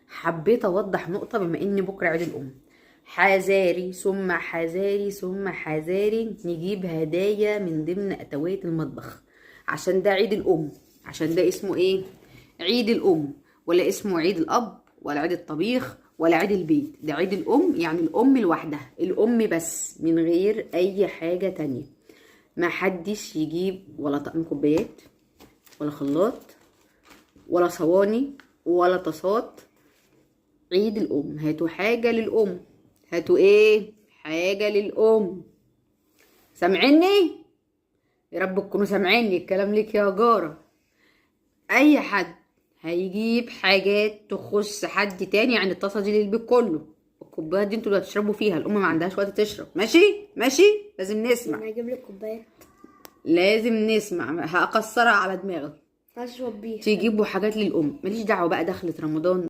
حبيت اوضح نقطة بما ان بكرة عيد الام. حذاري ثم حذاري ثم حذاري نجيب هدايا من ضمن اتوات المطبخ، عشان ده عيد الام. عشان ده اسمه ايه؟ عيد الام. ولا اسمه عيد الاب ولا عيد الطبيخ ولا عيد البيت، ده عيد الام. يعني الام لوحدها، الام بس من غير اي حاجة تانية. ما حدش يجيب ولا طقم كوبايات ولا خلاط ولا صواني ولا طاسات. عيد الام هاتوا حاجة للام. هاتوا ايه؟ حاجة للام. سامعيني؟ يا رب تكونوا سامعيني. الكلام ليك يا جارة. اي حد هيجيب حاجات تخص حد تاني، يعني الطاسة دي للبيت كله، الكوبايات دي انتوا اللي هتشربوا فيها، الام ما عندهاش وقت تشرب. ماشي ماشي، لازم نسمع. انا هجيب لك كوبايه لازم نسمع، هكسرها على دماغي. اشرب بيها. تجيبوا حاجات للام. ماليش دعوه بقى، دخلت رمضان